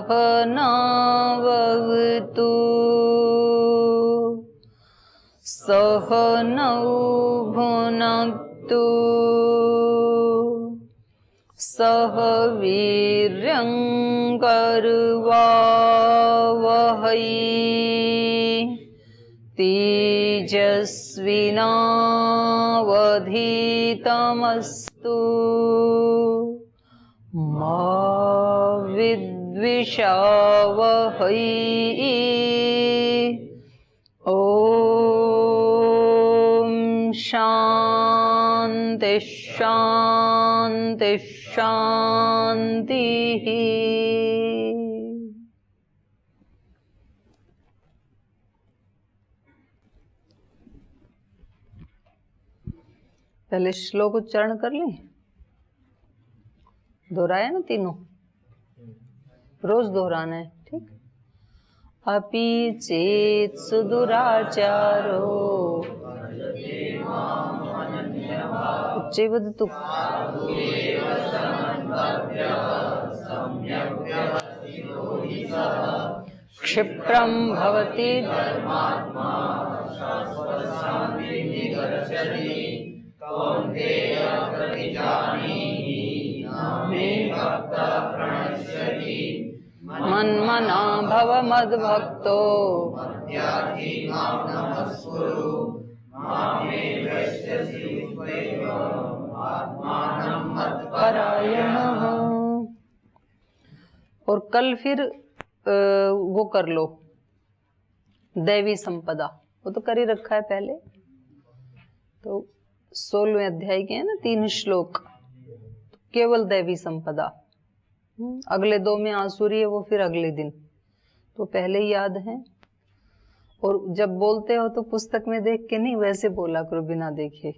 सहनावतु सहनौ भुनक्तु सह वीर्यं करवावहै तेजस्विनावधीतमस्तु मा विद्विषावहै। ॐ शान्ति शान्ति शान्तिः। पहले श्लोक उच्चारण कर लें। दोहराया ना तीनों, रोज दोहराना है, ठीक। अपि चेत् सुदुराचारो उच्चे वदतु क्षिप्रं भवति मन्मना भव मद्भक्तो परायणः। और कल फिर वो कर लो, दैवी संपदा, वो तो कर ही रखा है पहले। तो 16वें अध्याय के हैं ना 3 श्लोक, तो केवल दैवी संपदा। अगले 2 में आसुरी है, वो फिर अगले दिन, तो पहले ही याद है। और जब बोलते हो तो पुस्तक में देख के नहीं, वैसे बोला करो बिना देखे,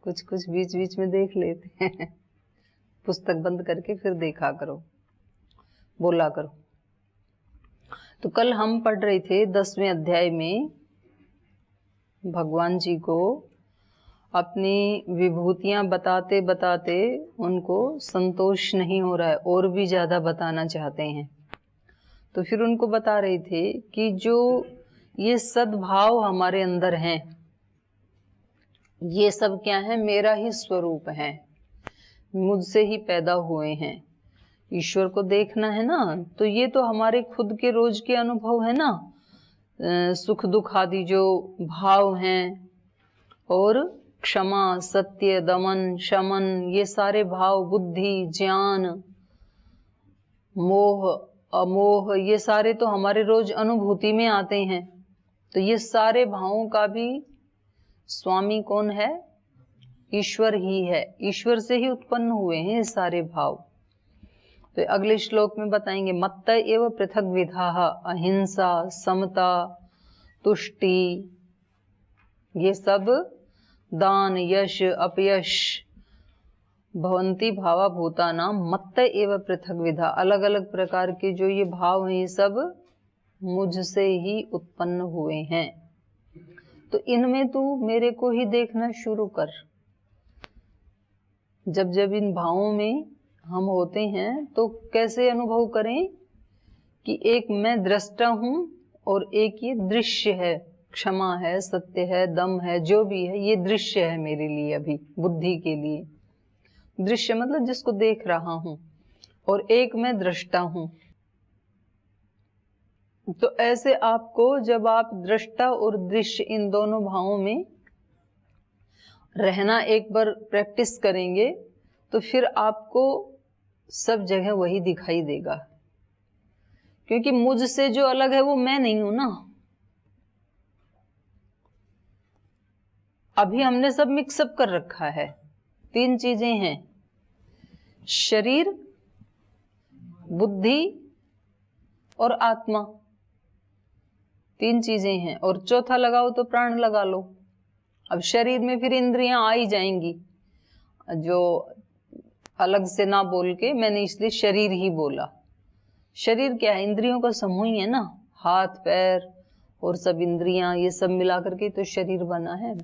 कुछ कुछ बीच बीच में देख लेते हैं पुस्तक बंद करके फिर देखा करो, बोला करो। तो कल हम पढ़ रहे थे 10वें अध्याय में भगवान जी को अपनी विभूतियां बताते बताते उनको संतोष नहीं हो रहा है, और भी ज्यादा बताना चाहते हैं। तो फिर उनको बता रहे थे कि जो ये सद्भाव हमारे अंदर हैं, ये सब क्या है, मेरा ही स्वरूप है, मुझसे ही पैदा हुए हैं। ईश्वर को देखना है ना, तो ये तो हमारे खुद के रोज के अनुभव है ना, सुख दुख आदि जो भाव हैं, और क्षमा, सत्य, दमन, शमन, ये सारे भाव, बुद्धि, ज्ञान, मोह, अमोह, ये सारे तो हमारे रोज अनुभूति में आते हैं। तो ये सारे भावों का भी स्वामी कौन है? ईश्वर ही है। ईश्वर से ही उत्पन्न हुए हैं ये सारे भाव। तो अगले श्लोक में बताएंगे, मत्त एव पृथक विधाः अहिंसा, समता, तुष्टि, ये सब दान, यश, अपयश, भवन्ति भावा भूतानां मत्त एव पृथक विधा, अलग अलग प्रकार के जो ये भाव हैं, ये सब मुझसे ही उत्पन्न हुए हैं। तो इनमें तू मेरे को ही देखना शुरू कर। जब जब इन भावों में हम होते हैं तो कैसे अनुभव करें कि एक मैं दृष्टा हूं और एक ये दृश्य है, क्षमा है, सत्य है, दम है, जो भी है ये दृश्य है मेरे लिए, अभी बुद्धि के लिए। दृश्य मतलब जिसको देख रहा हूं, और एक मैं दृष्टा हूं। तो ऐसे आपको जब आप दृष्टा और दृश्य इन दोनों भावों में रहना एक बार प्रैक्टिस करेंगे, तो फिर आपको सब जगह वही दिखाई देगा। क्योंकि मुझसे जो अलग है वो मैं नहीं हूं ना। अभी हमने सब मिक्सअप कर रखा है। 3 चीजें हैं, शरीर, बुद्धि और आत्मा। 3 चीजें हैं, और चौथा लगाओ तो प्राण लगा लो। अब शरीर में फिर इंद्रियां आ ही जाएंगी, जो अलग से ना बोल के मैंने इसलिए शरीर ही बोला। शरीर क्या है? इंद्रियों का समूह ही है ना, हाथ पैर और सब इंद्रियां, ये सब मिला करके तो शरीर बना है।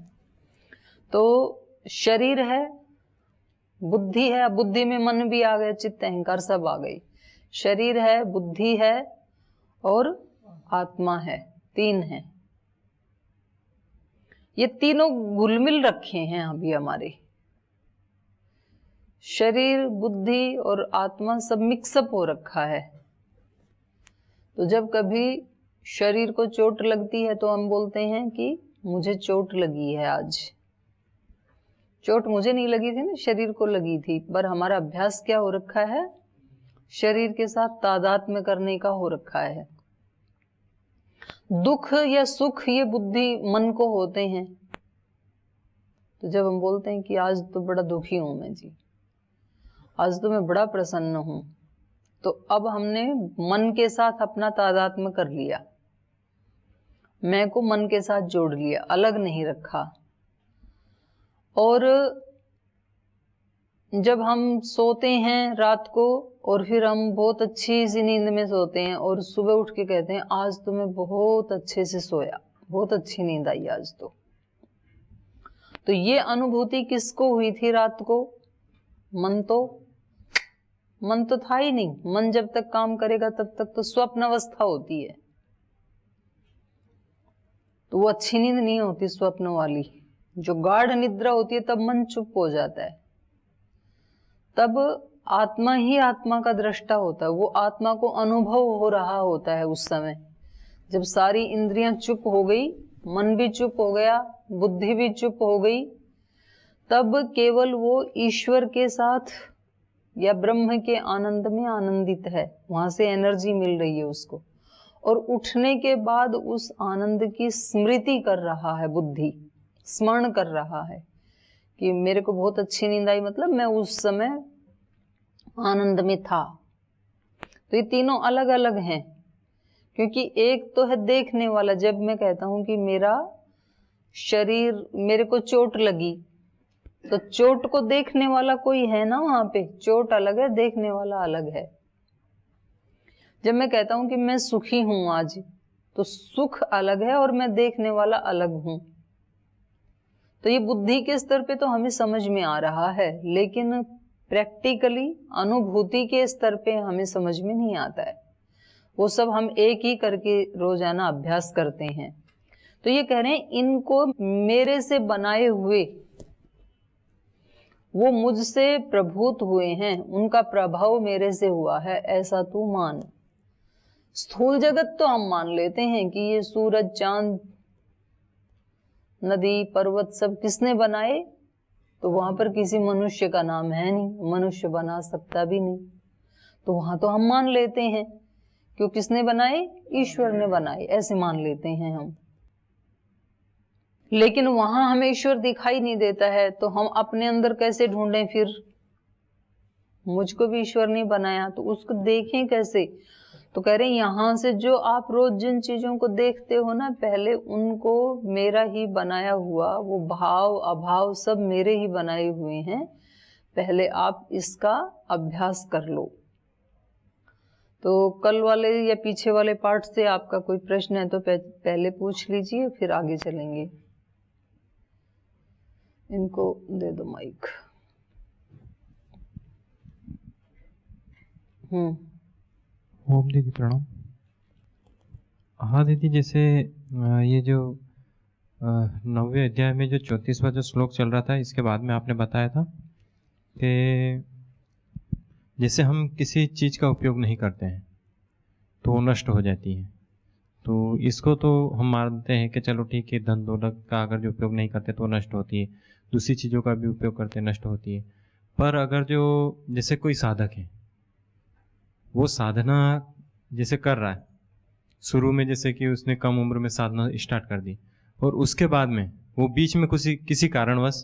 तो शरीर है, बुद्धि है, बुद्धि में मन भी आ गया, चित्त अहंकार सब आ गई। शरीर है, बुद्धि है और आत्मा है, 3 है। ये तीनों घुलमिल रखे हैं अभी हमारे। शरीर, बुद्धि और आत्मा सब मिक्सअप हो रखा है। तो जब कभी शरीर को चोट लगती है तो हम बोलते हैं कि मुझे चोट लगी है आज। चोट मुझे नहीं लगी थी ना, शरीर को लगी थी, पर हमारा अभ्यास क्या हो रखा है, शरीर के साथ तादात्म्य करने का हो रखा है। दुख या सुख ये बुद्धि मन को होते हैं। तो जब हम बोलते हैं कि आज तो बड़ा दुखी हूं मैं जी, आज तो मैं बड़ा प्रसन्न हूं, तो अब हमने मन के साथ अपना तादात्म्य कर लिया, मैं को मन के साथ जोड़ लिया, अलग नहीं रखा। और जब हम सोते हैं रात को और फिर हम बहुत अच्छी सी नींद में सोते हैं और सुबह उठ के कहते हैं आज तो मैं बहुत अच्छे से सोया, बहुत अच्छी नींद आई आज तो ये अनुभूति किसको हुई थी रात को? मन तो था ही नहीं। मन जब तक काम करेगा तब तक तो स्वप्न अवस्था होती है, तो वो अच्छी नींद नहीं होती स्वप्न वाली। जो गाढ़ निद्रा होती है तब मन चुप हो जाता है, तब आत्मा ही आत्मा का दृष्टा होता है, वो आत्मा को अनुभव हो रहा होता है। उस समय जब सारी इंद्रियां चुप हो गई, मन भी चुप हो गया, बुद्धि भी चुप हो गई, तब केवल वो ईश्वर के साथ या ब्रह्म के आनंद में आनंदित है, वहां से एनर्जी मिल रही है उसको। और उठने के बाद उस आनंद की स्मृति कर रहा है, बुद्धि स्मरण कर रहा है कि मेरे को बहुत अच्छी नींद आई, मतलब मैं उस समय आनंद में था। तो ये तीनों अलग अलग हैं, क्योंकि एक तो है देखने वाला। जब मैं कहता हूं कि मेरा शरीर, मेरे को चोट लगी, तो चोट को देखने वाला कोई है ना वहां पे, चोट अलग है, देखने वाला अलग है। जब मैं कहता हूं कि मैं सुखी हूं आज, तो सुख अलग है और मैं देखने वाला अलग हूं। तो ये बुद्धि के स्तर पे तो हमें समझ में आ रहा है, लेकिन प्रैक्टिकली अनुभूति के स्तर पे हमें समझ में नहीं आता है। वो सब हम एक ही करके रोजाना अभ्यास करते हैं। तो ये कह रहे हैं इनको मेरे से बनाए हुए, वो मुझसे प्रभूत हुए हैं, उनका प्रभाव मेरे से हुआ है, ऐसा तू मान। स्थूल जगत तो हम मान लेते हैं कि ये सूरज, चांद, नदी, पर्वत सब किसने बनाए, तो वहां पर किसी मनुष्य का नाम है नहीं, मनुष्य बना सकता भी नहीं, तो वहां तो हम मान लेते हैं क्यों, किसने बनाए, ईश्वर ने बनाए, ऐसे मान लेते हैं हम। लेकिन वहां हमें ईश्वर दिखाई नहीं देता है, तो हम अपने अंदर कैसे ढूंढें फिर? मुझको भी ईश्वर ने बनाया, तो उसको देखें कैसे? तो कह रहे हैं यहां से जो आप रोज जिन चीजों को देखते हो ना, पहले उनको मेरा ही बनाया हुआ, वो भाव अभाव सब मेरे ही बनाए हुए हैं, पहले आप इसका अभ्यास कर लो। तो कल वाले या पीछे वाले पार्ट से आपका कोई प्रश्न है तो पहले पूछ लीजिए, फिर आगे चलेंगे। इनको दे दो माइक। ओम दीदी प्रणाम। हाँ दीदी, जैसे ये जो 9वें अध्याय में जो 34वां जो श्लोक चल रहा था, इसके बाद में आपने बताया था कि जैसे हम किसी चीज़ का उपयोग नहीं करते हैं तो वो नष्ट हो जाती है। तो इसको तो हम मानते हैं कि चलो ठीक है, धन दौलत का अगर जो उपयोग नहीं करते तो नष्ट होती है, दूसरी चीज़ों का भी उपयोग करते नष्ट होती है। पर अगर जो जैसे कोई साधक है, वो साधना जैसे कर रहा है, शुरू में जैसे कि उसने कम उम्र में साधना स्टार्ट कर दी, और उसके बाद में वो बीच में किसी कारणवश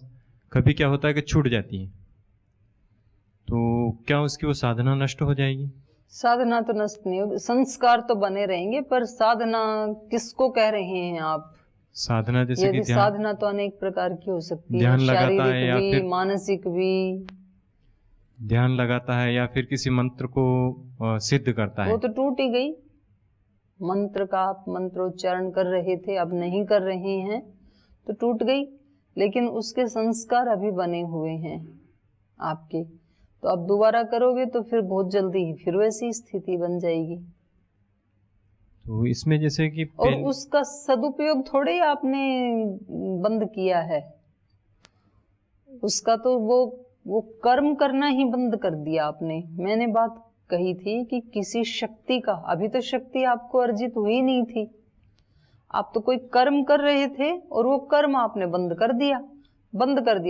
कभी क्या होता है कि छूट जाती है, तो क्या उसकी वो साधना नष्ट हो जाएगी? साधना तो नष्ट नहीं होगी, संस्कार तो बने रहेंगे, पर साधना किसको कह रहे हैं आप? साधना जैसे कि साधना तो अनेक प्रकार की हो सकती है, ध्यान लगाता है शारीरिक या भी, फिर मानसिक भी। ध्यान लगाता है या फिर किसी मंत्र को सिद्ध करता है, वो तो टूट ही गई। मंत्र का आप मंत्रोच्चारण कर रहे थे, अब नहीं कर रहे हैं, तो टूट गई, लेकिन उसके संस्कार अभी बने हुए हैं आपके, तो अब दोबारा करोगे तो फिर बहुत जल्दी ही फिर वैसी स्थिति बन जाएगी। तो इसमें जैसे कि और उसका सदुपयोग थोड़े ही आपने बंद किया है, उसका तो वो कर्म करना ही बंद कर दिया आपने। मैंने बात कही थी कि किसी शक्ति का, अभी तो शक्ति आपको अर्जित हुई नहीं थी, आप तो कोई कर्म कर रहे थे और वो कर्म आपने बंद कर दिया।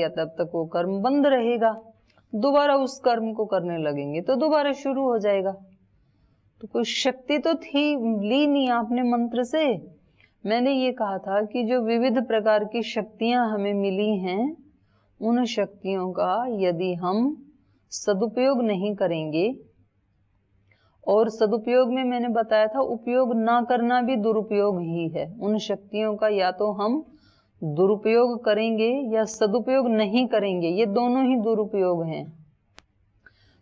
तब तक वो कर्म बंद रहेगा, दोबारा उस कर्म को करने लगेंगे तो दोबारा शुरू हो जाएगा। तो कोई शक्ति तो थी, ली नहीं आपने मंत्र से। मैंने ये कहा था कि जो विविध प्रकार की शक्तियां हमें मिली हैं, उन शक्तियों का यदि हम सदुपयोग नहीं करेंगे, और सदुपयोग में मैंने बताया था उपयोग ना करना भी दुरुपयोग ही है। उन शक्तियों का या तो हम दुरुपयोग करेंगे या सदुपयोग नहीं करेंगे, ये दोनों ही दुरुपयोग हैं।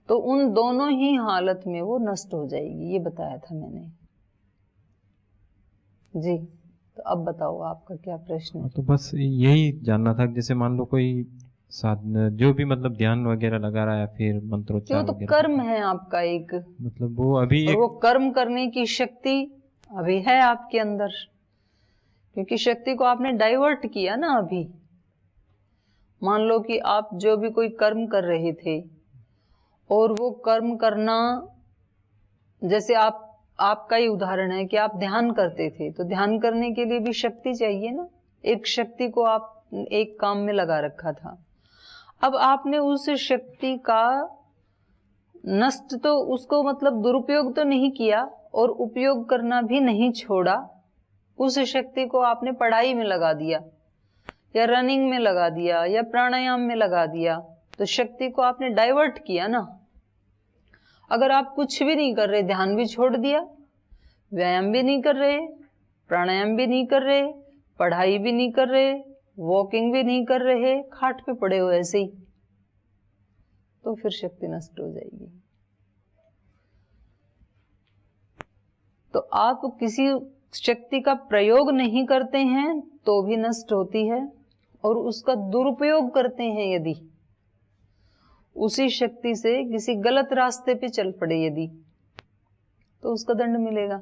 तो उन दोनों ही हालत में वो नष्ट हो जाएगी, ये बताया था मैंने जी। तो अब बताओ आपका क्या प्रश्न है? तो बस यही जानना था, जैसे मान लो कोई साधना जो भी मतलब ध्यान वगैरह लगा रहा है, फिर मंत्रोच्चार तो वगैरह, कर्म है आपका एक, मतलब वो अभी और वो कर्म करने की शक्ति अभी है आपके अंदर, क्योंकि शक्ति को आपने डाइवर्ट किया ना अभी। मान लो कि आप जो भी कोई कर्म कर रहे थे और वो कर्म करना, जैसे आपका ही उदाहरण है कि आप ध्यान करते थे, तो ध्यान करने के लिए भी शक्ति चाहिए ना। एक शक्ति को आप एक काम में लगा रखा था, अब आपने उस शक्ति का नष्ट तो उसको मतलब दुरुपयोग तो नहीं किया और उपयोग करना भी नहीं छोड़ा। उस शक्ति को आपने पढ़ाई में लगा दिया या रनिंग में लगा दिया या प्राणायाम में लगा दिया, तो शक्ति को आपने डाइवर्ट किया ना। अगर आप कुछ भी नहीं कर रहे, ध्यान भी छोड़ दिया, व्यायाम भी नहीं कर रहे, प्राणायाम भी नहीं कर रहे, पढ़ाई भी नहीं कर रहे, वॉकिंग भी नहीं कर रहे, खाट पे पड़े हो ऐसे ही, तो फिर शक्ति नष्ट हो जाएगी। तो आप किसी शक्ति का प्रयोग नहीं करते हैं तो भी नष्ट होती है, और उसका दुरुपयोग करते हैं यदि, उसी शक्ति से किसी गलत रास्ते पे चल पड़े यदि, तो उसका दंड मिलेगा,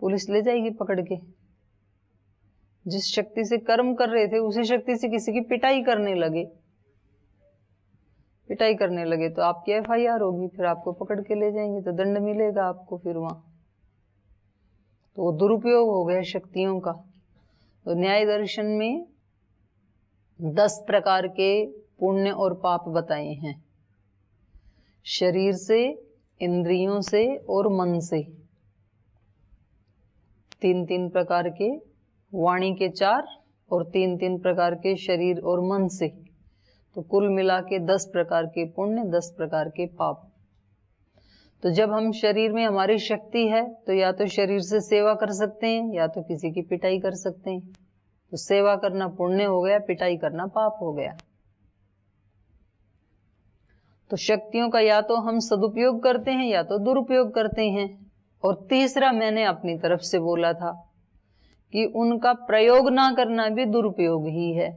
पुलिस ले जाएगी पकड़ के। जिस शक्ति से कर्म कर रहे थे उसी शक्ति से किसी की पिटाई करने लगे तो आपकी FIR होगी, फिर आपको पकड़ के ले जाएंगे तो दंड मिलेगा आपको फिर वहां। तो वो दुरुपयोग हो गया शक्तियों का। तो न्याय दर्शन में 10 प्रकार के पुण्य और पाप बताए हैं, शरीर से, इंद्रियों से और मन से। 3-3 प्रकार के, वाणी के 4 और 3-3 प्रकार के शरीर और मन से, तो कुल मिला के 10 प्रकार के पुण्य, 10 प्रकार के पाप। तो जब हम शरीर में हमारी शक्ति है तो या तो शरीर से सेवा कर सकते हैं या तो किसी की पिटाई कर सकते हैं। तो सेवा करना पुण्य हो गया, पिटाई करना पाप हो गया। तो शक्तियों का या तो हम सदुपयोग करते हैं या तो दुरुपयोग करते हैं। और तीसरा मैंने अपनी तरफ से बोला था कि उनका प्रयोग ना करना भी दुरुपयोग ही है।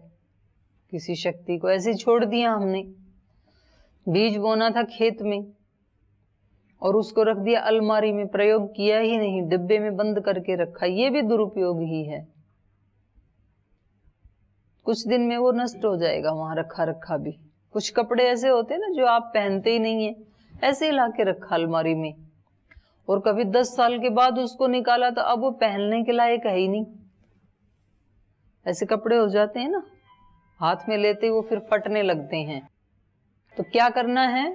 किसी शक्ति को ऐसे छोड़ दिया हमने, बीज बोना था खेत में और उसको रख दिया अलमारी में, प्रयोग किया ही नहीं, डिब्बे में बंद करके रखा, ये भी दुरुपयोग ही है। कुछ दिन में वो नष्ट हो जाएगा वहां रखा रखा भी। कुछ कपड़े ऐसे होते हैं ना जो आप पहनते ही नहीं है, ऐसे ही ला के रखा अलमारी में, और कभी 10 साल के बाद उसको निकाला तो अब वो पहनने के लायक है ही नहीं। ऐसे कपड़े हो जाते हैं ना, हाथ में लेते वो फिर फटने लगते हैं। तो क्या करना है,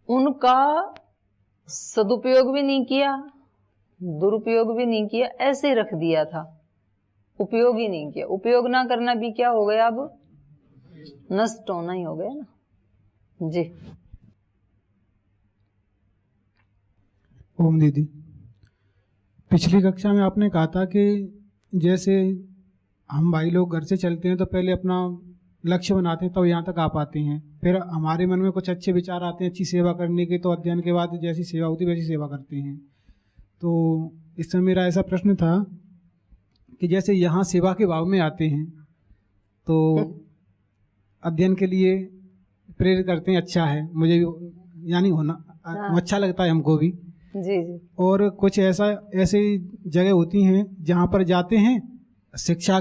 उनका सदुपयोग भी नहीं किया, दुरुपयोग भी नहीं किया, ऐसे ही रख दिया था, उपयोग ही नहीं किया। उपयोग ना करना भी क्या हो गया, अब नष्ट होना ही हो गया ना जी। ओम दीदी, पिछली कक्षा में आपने कहा था कि जैसे हम भाई लोग घर से चलते हैं तो पहले अपना लक्ष्य बनाते हैं तो यहाँ तक आ पाते हैं, फिर हमारे मन में कुछ अच्छे विचार आते हैं अच्छी सेवा करने के, तो अध्ययन के बाद जैसी सेवा होती है वैसी सेवा करते हैं। तो इस समय मेरा ऐसा प्रश्न था कि जैसे यहाँ सेवा के भाव में आते हैं तो अध्ययन के लिए प्रेरित करते हैं, अच्छा है, मुझे भी यानी होना अच्छा लगता है हमको भी। जी जी। और कुछ ऐसी जगह होती हैं जहाँ पर जाते हैं शिक्षा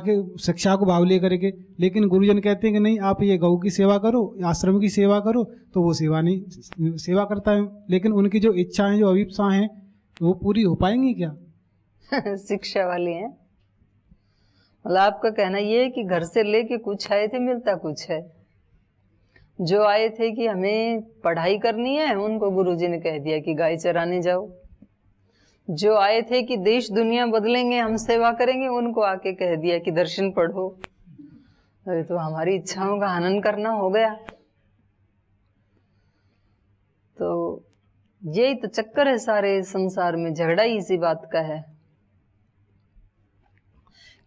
को भाव ले करके, लेकिन गुरुजन कहते हैं कि नहीं, आप ये गौ की सेवा करो, आश्रम की सेवा करो, तो वो सेवा करता है, लेकिन उनकी जो इच्छाएं, जो अभिप्साएं हैं, वो पूरी हो पाएंगी क्या? शिक्षा वाली हैं। मतलब आपका कहना ये है कि घर से लेके कुछ आए थे, मिलता कुछ है। जो आए थे कि हमें पढ़ाई करनी है, उनको गुरुजी ने कह दिया कि गाय चराने जाओ। जो आए थे कि देश दुनिया बदलेंगे, हम सेवा करेंगे, उनको आके कह दिया कि दर्शन पढ़ो। अरे तो हमारी इच्छाओं का हनन करना हो गया। तो यही तो चक्कर है सारे संसार में, झगड़ा ही इसी बात का है।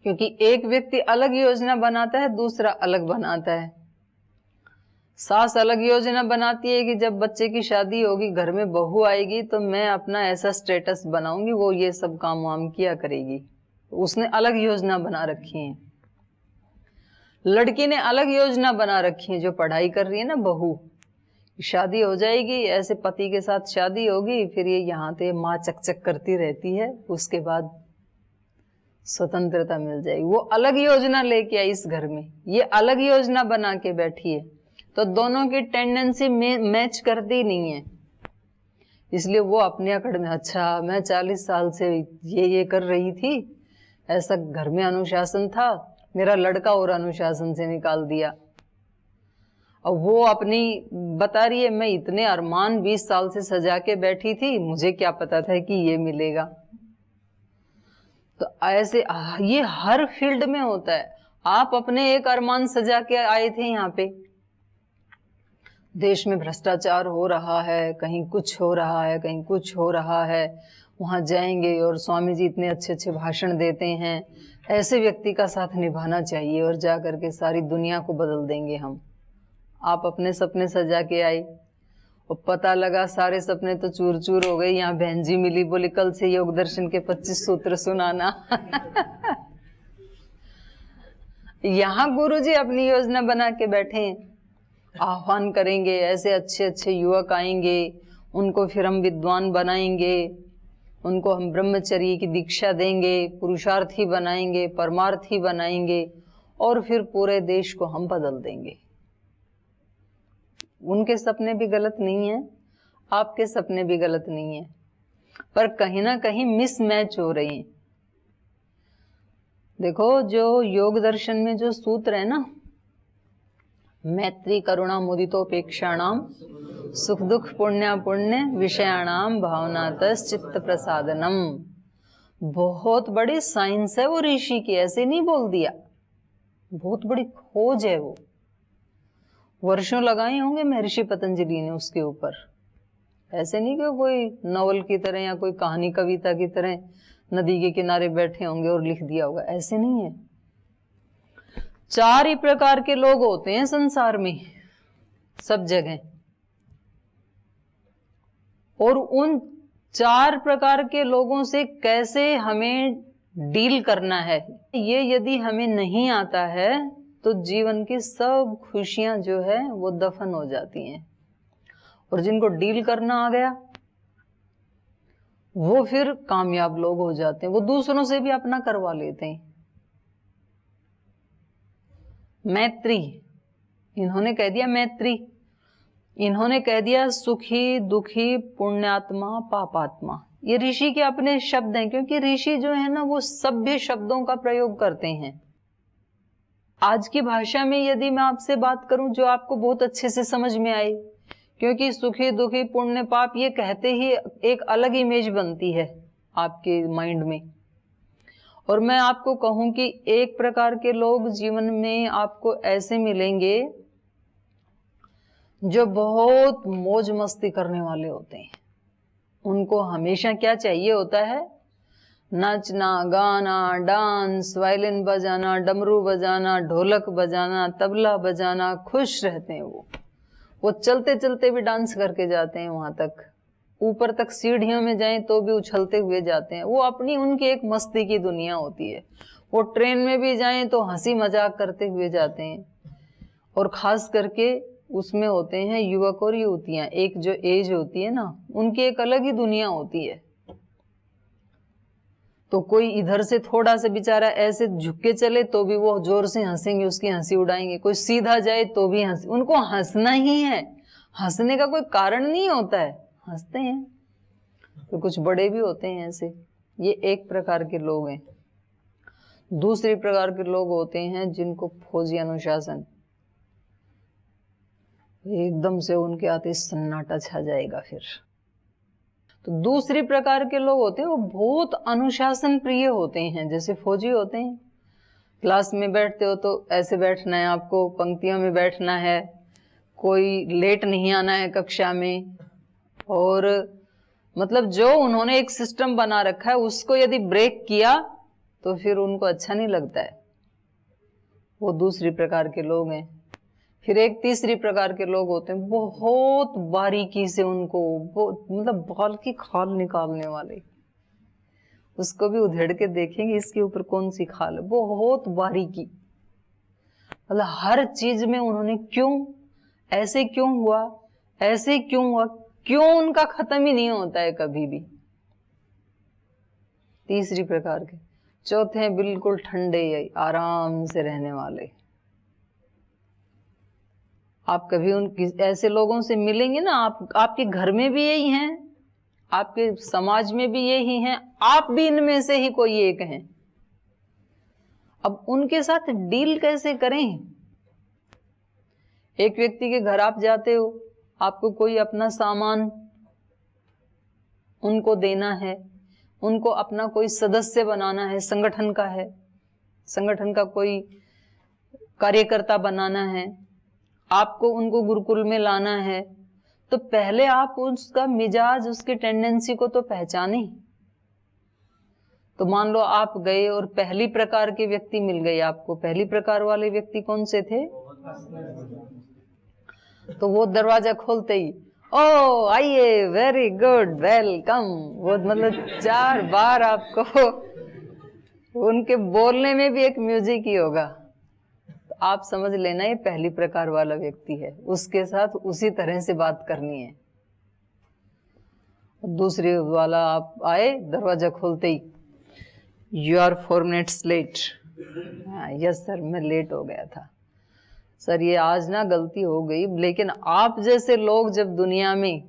क्योंकि एक व्यक्ति अलग योजना बनाता है, दूसरा अलग बनाता है। सास अलग योजना बनाती है कि जब बच्चे की शादी होगी, घर में बहू आएगी, तो मैं अपना ऐसा स्टेटस बनाऊंगी, वो ये सब काम वाम किया करेगी। उसने अलग योजना बना रखी है। लड़की ने अलग योजना बना रखी है, जो पढ़ाई कर रही है ना बहू, शादी हो जाएगी, ऐसे पति के साथ शादी होगी, फिर ये यहाँ पे माँ चकचक करती रहती है, उसके बाद स्वतंत्रता मिल जाएगी। वो अलग योजना लेके आई इस घर में, ये अलग योजना बना के बैठी है, तो दोनों की टेंडेंसी मैच करती नहीं है। इसलिए वो अपने अकड़ में, अच्छा मैं 40 साल से ये कर रही थी, ऐसा घर में अनुशासन था, मेरा लड़का और अनुशासन से निकाल दिया। और वो अपनी बता रही है, मैं इतने अरमान 20 साल से सजा के बैठी थी, मुझे क्या पता था कि ये मिलेगा। तो ऐसे ये हर फील्ड में होता है। आप अपने एक अरमान सजा के आए थे यहाँ पे, देश में भ्रष्टाचार हो रहा है, कहीं कुछ हो रहा है, कहीं कुछ हो रहा है, वहाँ जाएंगे और स्वामी जी इतने अच्छे अच्छे भाषण देते हैं, ऐसे व्यक्ति का साथ निभाना चाहिए और जा करके सारी दुनिया को बदल देंगे हम। आप अपने सपने सजा के आए और पता लगा सारे सपने तो चूर चूर हो गए। यहाँ बहन जी मिली, बोली कल से योग दर्शन के 25 सूत्र सुनाना। यहाँ गुरुजी अपनी योजना बना के बैठे हैं, आह्वान करेंगे, ऐसे अच्छे अच्छे युवक आएंगे, उनको फिर हम विद्वान बनाएंगे, उनको हम ब्रह्मचर्य की दीक्षा देंगे, पुरुषार्थी बनाएंगे, परमार्थी बनाएंगे, और फिर पूरे देश को हम बदल देंगे। उनके सपने भी गलत नहीं है, आपके सपने भी गलत नहीं है, पर कहीं ना कहीं मिसमैच हो रही है। देखो, जो योग दर्शन में जो सूत्र है ना, मैत्री करुणा मुदितोपेक्षाणाम सुख दुख पुण्य पुण्य विषयाणाम भावनातस चित्त प्रसादनम, बहुत बड़ी साइंस है वो ऋषि की, ऐसे नहीं बोल दिया, बहुत बड़ी खोज है वो। वर्षों लगाए होंगे महर्षि पतंजलि ने उसके ऊपर, ऐसे नहीं कि कोई नॉवल की तरह या कोई कहानी कविता की तरह नदी के किनारे बैठे होंगे और लिख दिया होगा, ऐसे नहीं है। 4 ही प्रकार के लोग होते हैं संसार में, सब जगह, और उन 4 प्रकार के लोगों से कैसे हमें डील करना है, ये यदि हमें नहीं आता है तो जीवन की सब खुशियां जो है वो दफन हो जाती हैं। और जिनको डील करना आ गया वो फिर कामयाब लोग हो जाते हैं, वो दूसरों से भी अपना करवा लेते हैं। मैत्री, इन्होंने कह दिया मैत्री, इन्होंने कह दिया सुखी दुखी पुण्यात्मा पापात्मा। ये ऋषि के अपने शब्द हैं, क्योंकि ऋषि जो है ना वो सभ्य शब्दों का प्रयोग करते हैं। आज की भाषा में यदि मैं आपसे बात करूं जो आपको बहुत अच्छे से समझ में आए, क्योंकि सुखी दुखी पुण्य पाप ये कहते ही एक अलग इमेज बनती है आपके माइंड में। और मैं आपको कहूं कि एक प्रकार के लोग जीवन में आपको ऐसे मिलेंगे जो बहुत मौज मस्ती करने वाले होते हैं। उनको हमेशा क्या चाहिए होता है, नाचना, गाना, डांस, वायलिन बजाना, डमरू बजाना, ढोलक बजाना, तबला बजाना, खुश रहते हैं वो चलते चलते भी डांस करके जाते हैं वहां तक, ऊपर तक सीढ़ियों में जाएं तो भी उछलते हुए जाते हैं। वो अपनी उनकी एक मस्ती की दुनिया होती है। वो ट्रेन में भी जाएं तो हंसी मजाक करते हुए जाते हैं, और खास करके उसमें होते हैं युवक और युवतियां। एक जो एज होती है ना, उनकी एक अलग ही दुनिया होती है। तो कोई इधर से थोड़ा सा बेचारा ऐसे झुक के चले तो भी वो जोर से हंसेंगे, उसकी हंसी उड़ाएंगे। कोई सीधा जाए तो भी हंसी, उनको हंसना ही है। हंसने का कोई कारण नहीं होता है, हंसते हैं। तो कुछ बड़े भी होते हैं ऐसे। ये एक प्रकार के लोग हैं। दूसरे प्रकार के लोग होते हैं जिनको फौजी अनुशासन, एकदम से उनके आते सन्नाटा छा जाएगा। फिर तो दूसरी प्रकार के लोग होते हैं वो बहुत अनुशासन प्रिय होते हैं, जैसे फौजी होते हैं। क्लास में बैठते हो तो ऐसे बैठना है आपको, पंक्तियों में बैठना है, कोई लेट नहीं आना है कक्षा में। और मतलब जो उन्होंने एक सिस्टम बना रखा है उसको यदि ब्रेक किया तो फिर उनको अच्छा नहीं लगता है। वो दूसरी प्रकार के लोग हैं। फिर एक तीसरी प्रकार के लोग होते हैं, बहुत बारीकी से उनको मतलब बाल की खाल निकालने वाले, उसको भी उधेड़ के देखेंगे इसके ऊपर कौन सी खाल है, बहुत बारीकी। मतलब हर चीज में उन्होंने क्यों, ऐसे क्यों हुआ, ऐसे क्यों हुआ, क्यों उनका खत्म ही नहीं होता है कभी भी। तीसरी प्रकार के। चौथे हैं बिल्कुल ठंडे आराम से रहने वाले। आप कभी उन ऐसे लोगों से मिलेंगे ना, आपके घर में भी यही हैं, आपके समाज में भी यही हैं, आप भी इनमें से ही कोई एक हैं। अब उनके साथ डील कैसे करें? एक व्यक्ति के घर आप जाते हो, आपको कोई अपना सामान उनको देना है, उनको अपना कोई सदस्य बनाना है, संगठन का है, संगठन का कोई कार्यकर्ता बनाना है, आपको उनको गुरुकुल में लाना है, तो पहले आप उसका मिजाज, उसकी टेंडेंसी को तो पहचाने। तो मान लो आप गए और पहली प्रकार के व्यक्ति मिल गए आपको। पहली प्रकार वाले व्यक्ति कौन से थे? तो वो दरवाजा खोलते ही ओ आइए, वेरी गुड, वेलकम, वो मतलब 4 बार आपको उनके बोलने में भी एक म्यूजिक ही होगा। तो आप समझ लेना ये पहली प्रकार वाला व्यक्ति है, उसके साथ उसी तरह से बात करनी है। दूसरे वाला आप आए, दरवाजा खोलते ही you are 4 minutes late. Yes sir, मैं लेट हो गया था सर, ये आज ना गलती हो गई। लेकिन आप जैसे लोग जब दुनिया में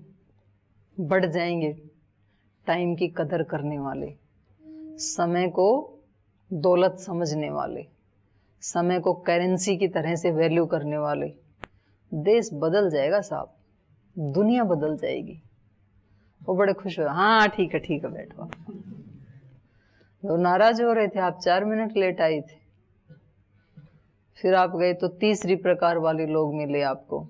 बढ़ जाएंगे, टाइम की कदर करने वाले, समय को दौलत समझने वाले, समय को करेंसी की तरह से वैल्यू करने वाले, देश बदल जाएगा साहब, दुनिया बदल जाएगी। वो बड़े खुश हो, हाँ ठीक है बैठो। तो नाराज हो रहे थे, आप 4 मिनट लेट आई थे। फिर आप गए तो तीसरी प्रकार वाले लोग मिले आपको।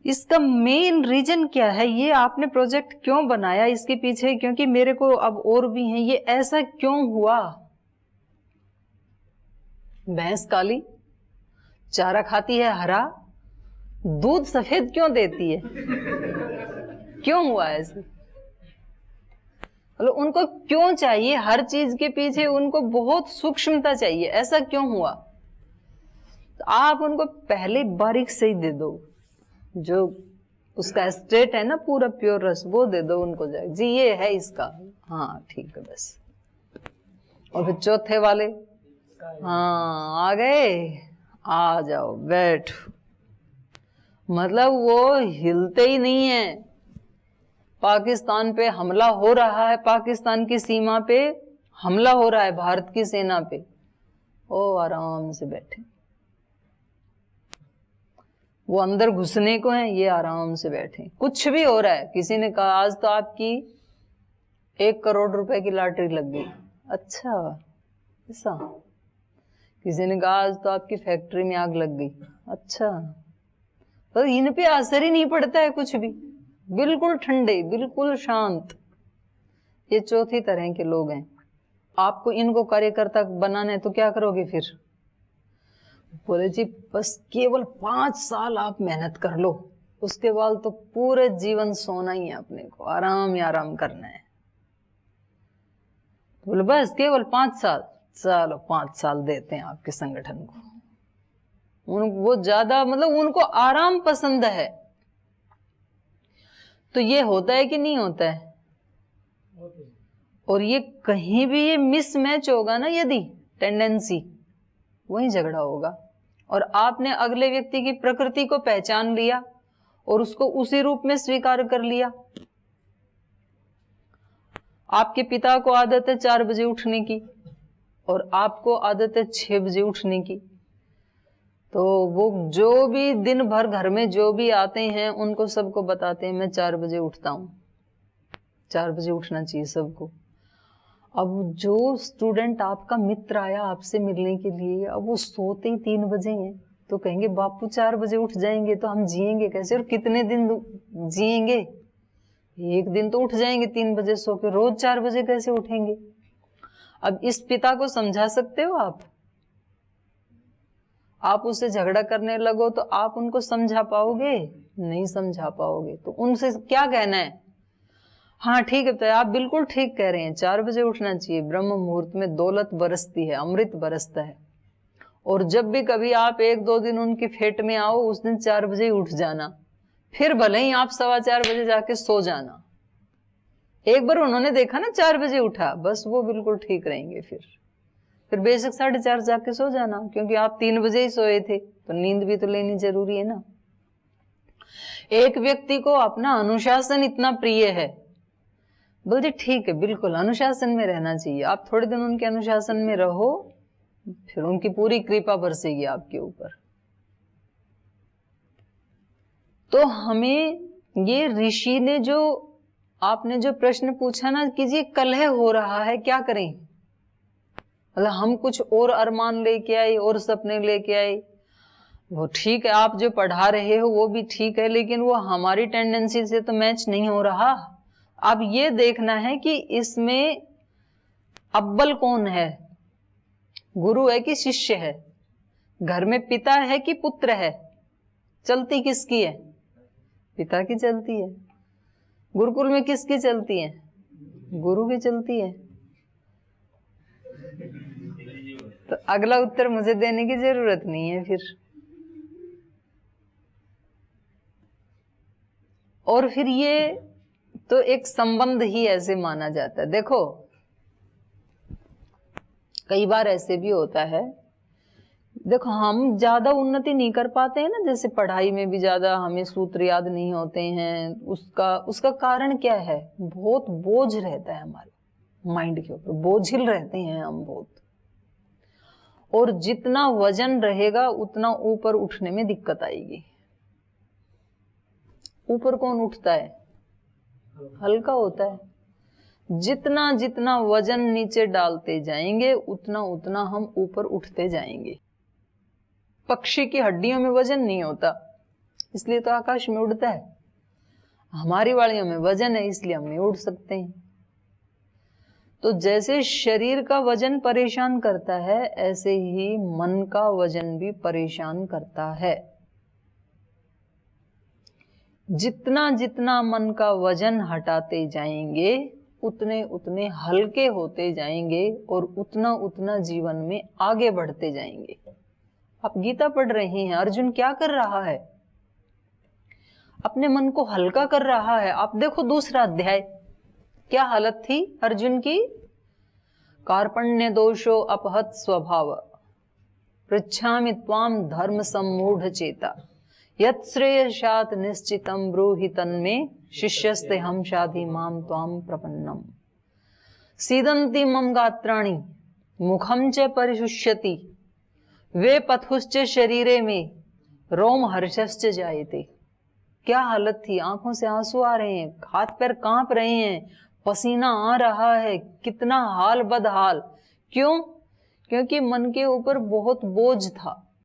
इसका मेन रीजन क्या है, ये आपने प्रोजेक्ट क्यों बनाया, इसके पीछे क्योंकि मेरे को अब और भी हैं, ये ऐसा क्यों हुआ? भैंस काली, चारा खाती है हरा, दूध सफेद क्यों देती है? क्यों हुआ ऐसे? मतलब उनको क्यों चाहिए? हर चीज के पीछे उनको बहुत सूक्ष्मता चाहिए, ऐसा क्यों हुआ? तो आप उनको पहले बारीक से ही दे दो, जो उसका स्टेट है ना पूरा प्योर रस, वो दे दो उनको, जाए जी ये है इसका, हाँ ठीक है बस। और फिर चौथे वाले, हाँ आ गए, आ जाओ बैठो। मतलब वो हिलते ही नहीं है। पाकिस्तान पे हमला हो रहा है, पाकिस्तान की सीमा पे हमला हो रहा है भारत की सेना पे, ओ आराम से बैठे। वो अंदर घुसने को है, ये आराम से बैठे। कुछ भी हो रहा है, किसी ने कहा आज तो आपकी 1 करोड़ रुपए की लॉटरी लग गई, अच्छा ऐसा। किसी ने कहा आज तो आपकी फैक्ट्री में आग लग गई, अच्छा। तो इन पे असर ही नहीं पड़ता है कुछ भी, बिल्कुल ठंडे, बिल्कुल शांत। ये चौथी तरह के लोग हैं। आपको इनको कार्यकर्ता बनाना है तो क्या करोगे फिर? बोले जी बस केवल 5 साल आप मेहनत कर लो, उसके बाद तो पूरे जीवन सोना ही है, अपने को आराम ही आराम करना है। बोले बस केवल 5 साल, चलो 5 साल देते हैं आपके संगठन को। वो ज्यादा मतलब उनको आराम पसंद है। तो ये होता है कि नहीं होता है? और ये कहीं भी ये मिसमैच होगा ना, यदि टेंडेंसी, वही झगड़ा होगा। और आपने अगले व्यक्ति की प्रकृति को पहचान लिया और उसको उसी रूप में स्वीकार कर लिया। आपके पिता को आदत है 4 बजे उठने की और आपको आदत है 6 बजे उठने की, तो वो जो भी दिन भर घर में जो भी आते हैं उनको सबको बताते हैं मैं 4 बजे उठता हूं, 4 बजे उठना चाहिए सबको। अब जो स्टूडेंट आपका मित्र आया आपसे मिलने के लिए, अब वो सोते ही 3 बजे हैं, तो कहेंगे बापू 4 बजे उठ जाएंगे तो हम जिएंगे कैसे, और कितने दिन जिएंगे? एक दिन तो उठ जाएंगे 3 बजे सो के, रोज 4 बजे कैसे उठेंगे? अब इस पिता को समझा सकते हो आप उससे झगड़ा करने लगो तो आप उनको समझा पाओगे? नहीं समझा पाओगे। तो उनसे क्या कहना है? हाँ ठीक है, तो आप बिल्कुल ठीक कह रहे हैं, 4 बजे उठना चाहिए, ब्रह्म मुहूर्त में दौलत बरसती है, अमृत बरसता है। और जब भी कभी आप 1-2 दिन उनकी फेट में आओ, उस दिन 4 बजे उठ जाना, फिर भले ही आप 4:15 बजे जाके सो जाना। एक बार उन्होंने देखा ना 4 बजे उठा, बस वो बिल्कुल ठीक रहेंगे। फिर बेशक 4:30 जाके सो जाना, क्योंकि आप 3 बजे ही सोए थे, तो नींद भी तो लेनी जरूरी है ना। एक व्यक्ति को अपना अनुशासन इतना प्रिय है, बोलते ठीक है बिल्कुल अनुशासन में रहना चाहिए, आप थोड़े दिन उनके अनुशासन में रहो, फिर उनकी पूरी कृपा बरसेगी आपके ऊपर। तो हमें ये ऋषि ने जो आपने जो प्रश्न पूछा ना कि ये कलह हो रहा है, क्या करें? मतलब हम कुछ और अरमान लेके आए और सपने लेके आए, वो ठीक है, आप जो पढ़ा रहे हो वो भी ठीक है, लेकिन वो हमारी टेंडेंसी से तो मैच नहीं हो रहा। अब ये देखना है कि इसमें अव्वल कौन है, गुरु है कि शिष्य है, घर में पिता है कि पुत्र है, चलती किसकी है? पिता की चलती है। गुरुकुल में किसकी चलती है? गुरु की चलती है। तो अगला उत्तर मुझे देने की जरूरत नहीं है फिर। और फिर ये तो एक संबंध ही ऐसे माना जाता है। देखो कई बार ऐसे भी होता है, देखो हम ज्यादा उन्नति नहीं कर पाते हैं ना, जैसे पढ़ाई में भी ज्यादा हमें सूत्र याद नहीं होते हैं, उसका कारण क्या है? बहुत बोझ रहता है हमारे माइंड के ऊपर, बोझिल रहते हैं हम बहुत। और जितना वजन रहेगा उतना ऊपर उठने में दिक्कत आएगी। ऊपर कौन उठता है? हल्का होता है। जितना जितना वजन नीचे डालते जाएंगे उतना उतना हम ऊपर उठते जाएंगे। पक्षी की हड्डियों में वजन नहीं होता, इसलिए तो आकाश में उड़ता है। हमारी वाड़ियों में वजन है, इसलिए हम नहीं उड़ सकते हैं। तो जैसे शरीर का वजन परेशान करता है, ऐसे ही मन का वजन भी परेशान करता है। जितना जितना मन का वजन हटाते जाएंगे उतने उतने हल्के होते जाएंगे और उतना उतना जीवन में आगे बढ़ते जाएंगे। आप गीता पढ़ रहे हैं, अर्जुन क्या कर रहा है? अपने मन को हल्का कर रहा है। आप देखो दूसरा अध्याय, क्या हालत थी अर्जुन की? कार्पण्य दोषो अपहत स्वभाव, पृच्छामि त्वाम धर्म सम्मूढ़ चेता, यत् श्रेयसात् निश्चितं ब्रूहि तन्मे, शिष्यस्ते हम शाधि माम त्वाम प्रपन्नम। सीदन्ति मम गात्राणि मुखम च परिशुष्यति, वे पथुश्च शरीरे में रोम हर्षश्च जायते। क्या हालत थी? आंखों से आंसू आ रहे हैं, हाथ पैर कांप रहे हैं, पसीना आ रहा है, कितना हाल बदहाल। क्यों? क्योंकि मन के ऊपर बहुत बोझ था।